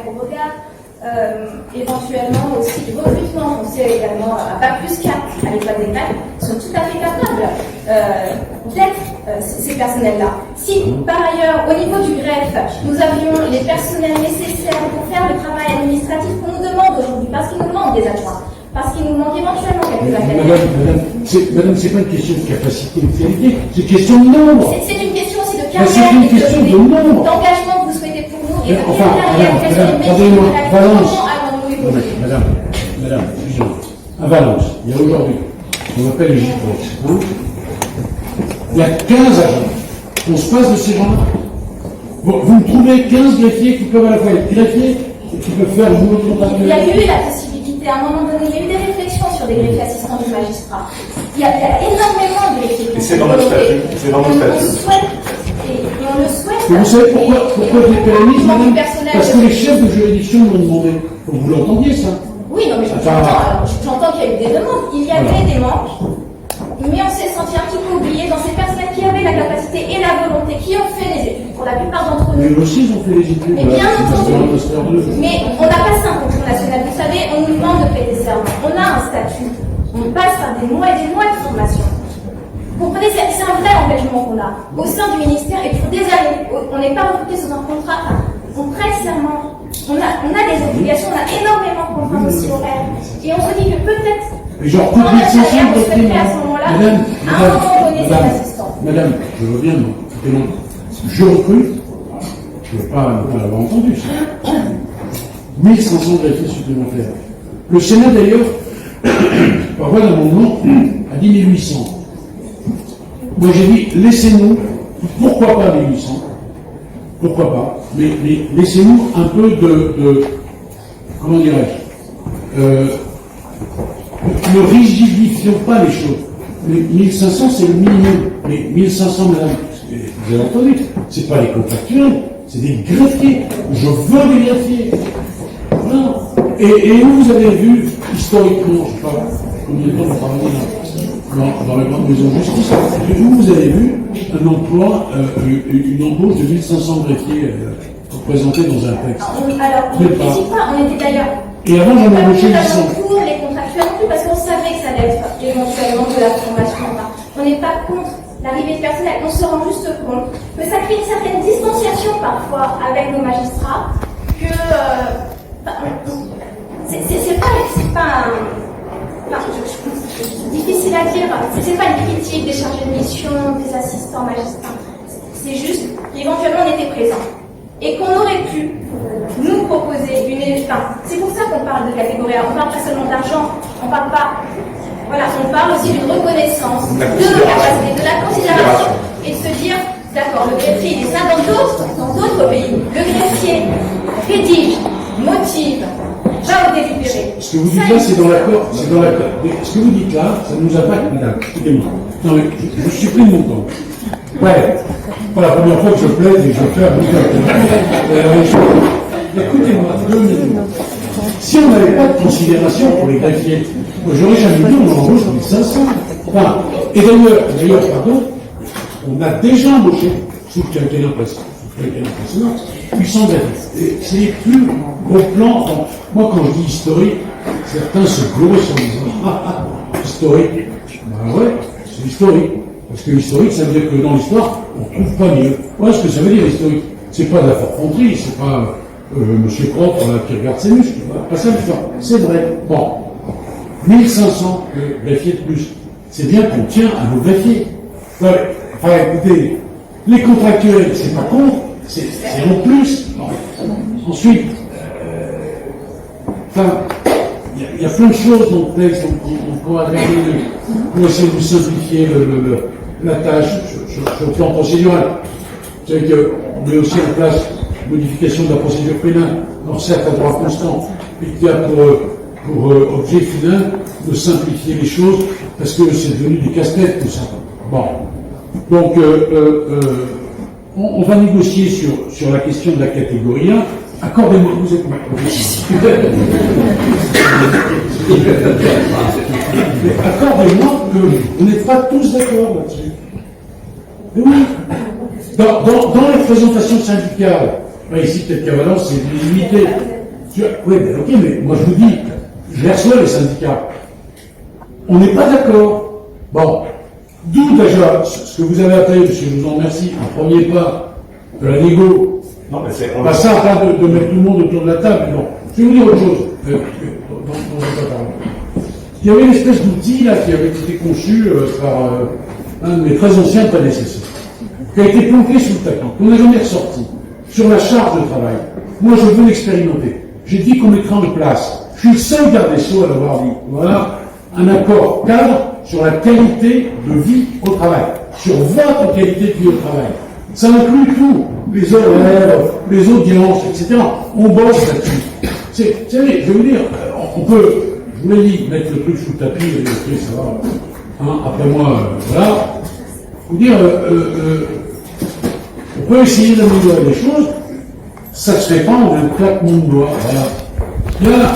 mettre au regard. Éventuellement aussi du recrutement, on sait également à Bac plus 4 à l'école des greffes, sont tout à fait capables d'être ces personnels-là. Si par ailleurs, au niveau du greffe, nous avions les personnels nécessaires pour faire le travail administratif qu'on nous demande aujourd'hui, parce qu'il nous manque des adjoints, parce qu'il nous manque éventuellement quelques académiques. Madame, c'est pas une question de capacité ou de qualité, c'est une question de nombre. C'est une question aussi de carrière c'est une question de nombre. D'engagement que vous souhaitez pour nous et de enfin, Madame, à Valence, il y a aujourd'hui, on appelle les J-Prox, il y a 15 agents. On se passe de ces gens-là. Vous me trouvez 15 greffiers qui peuvent à la fois être greffiers et qui peuvent faire le boulot de contractuel. Il y a eu la possibilité, à un moment donné, il y a eu des réflexions sur des greffiers assistants du magistrat. Il y a énormément de greffiers. Et c'est dans notre statut. C'est dans notre statut. Et on le souhaite. Et vous savez pourquoi je les pérenise, madame? Parce que les chefs de juridiction m'ont demandé. Vous l'entendiez, ça? Oui, non, mais j'entends qu'il y a eu des demandes. Il y avait des manques, mais on s'est senti un petit peu oublié dans ces personnes qui avaient la capacité et la volonté, qui ont fait les études, pour la plupart d'entre nous. Mais aussi, ils ont fait les études. Mais bien entendu. Mais on n'a pas ça en concours national. Vous savez, on nous demande de prêter serment. On a un statut. On passe par des mois et des mois de formation. Vous comprenez, c'est un vrai engagement qu'on a au sein du ministère et pour des années. On n'est pas recruté sous un contrat. On prête serment. On a des obligations, on a énormément de contraintes aussi horaires. Et on se dit que peut-être, on se fait à ce moment-là, à un moment donné, cet assistant. Madame, je veux bien, je recrute, je ne veux pas l'avoir entendu, ça. 1500 greffiers supplémentaires. Le Sénat, d'ailleurs, par voie d'amendement, a dit 1800. Moi, j'ai dit, laissez-nous, pourquoi pas 1800? Pourquoi pas? Mais laissez-nous un peu de comment dirais-je, ne rigidifions pas les choses. Les 1500, c'est le minimum. Mais 1500, madame, vous avez entendu, c'est pas les contractuels, c'est des greffiers. Je veux des greffiers. Voilà. Et où vous avez vu, historiquement, je ne sais pas combien de temps vous travaillez dans les grandes maisons de justice, où vous avez vu un emploi, une embauche de 1500 greffiers représentés dans un texte. Alors, on ne critique pas, on était d'ailleurs. Et avant, j'en ai embauché 800. Pour les contractuels non plus, parce qu'on savait que ça allait être éventuellement de la formation. On n'est pas contre l'arrivée de personnel, on se rend juste compte que ça crée une certaine distanciation parfois avec nos magistrats, que difficile à dire, c'est pas une critique des chargés de mission, des assistants magistrats, c'est juste qu'éventuellement on était présents et qu'on aurait pu nous proposer c'est pour ça qu'on parle de catégorie A, on parle pas seulement d'argent, on parle pas, voilà, on parle aussi d'une reconnaissance de nos capacités, de la considération et de se dire, d'accord, le greffier il est ça dans d'autres pays, le greffier rédige, motive, va au délibéré. Ce que vous dites là, c'est dans l'accord. Ce que vous dites là, ça nous impacte, madame. Écoutez-moi. Non, mais je supprime mon temps. Ouais. Pas la première fois que je plaide et que je fais un bouquin. Écoutez-moi, 2 minutes. Si on n'avait pas de considération pour les greffiers, j'aurais jamais dit on en embauche 1500. Enfin, et d'ailleurs, pardon, on a déjà embauché, sous le quinquennat précédent, 800 greffiers. Et c'est les plus gros plans. Enfin, moi, quand je dis historique, certains se glorifient en disant historique. Ben ouais, c'est historique. Parce que l'historique, ça veut dire que dans l'histoire, on ne trouve pas mieux. Voilà ce que ça veut dire, historique. C'est pas de la forfanterie, c'est pas Monsieur Propre qui regarde ses muscles. Pas ça l'histoire. C'est vrai. Bon. 1500 greffiers de plus. C'est bien qu'on tient à nos greffiers. Ouais. Enfin, écoutez, les contractuels, c'est pas con, c'est en plus. Ensuite, il y a plein de choses dans le texte, on pourra regarder pour essayer de simplifier la tâche sur le plan procédural. Vous savez qu'on met aussi en place une modification de la procédure pénale, alors certes à droit constant, et qui a pour objet final de simplifier les choses, parce que c'est devenu des casse-têtes tout ça. Bon. Donc, on va négocier sur la question de la catégorie 1. Accordez-moi, vous êtes ma mais accordez-moi qu'on n'est pas tous d'accord là-dessus. Oui. Dans les présentations syndicales, Ouais, ici, peut-être qu'à Valence, c'est limité. Oui, mais ok, mais moi je vous dis, je les reçois les syndicats. On n'est pas d'accord. Bon, d'où déjà ce que vous avez appelé, parce que je vous en remercie, un premier pas de la négo. Non, mais c'est. Pas ça, pas de mettre tout le monde autour de la table, mais bon. Je vais vous dire autre chose, dont je vais pas parler. Il y avait une espèce d'outil là qui avait été conçu par un de mes très anciens prédécesseurs, qui a été planqué sous le tapis, qu'on n'a jamais ressorti, sur la charge de travail. Moi, je veux l'expérimenter. J'ai dit qu'on mettrait en place. Je suis le seul garde des Sceaux à l'avoir dit. Voilà, un accord cadre sur la qualité de vie au travail, sur votre qualité de vie au travail. Ça inclut tout, les horaires, les audiences, etc. On bosse là-dessus. Vous savez, je vais vous dire, on peut, je vous l'ai dit, mettre le truc sous le tapis, et ok, ça va, hein, après moi, voilà. Je veux dire, on peut essayer d'améliorer les choses, ça se fait pas en un claquement de doigts, voilà. Là,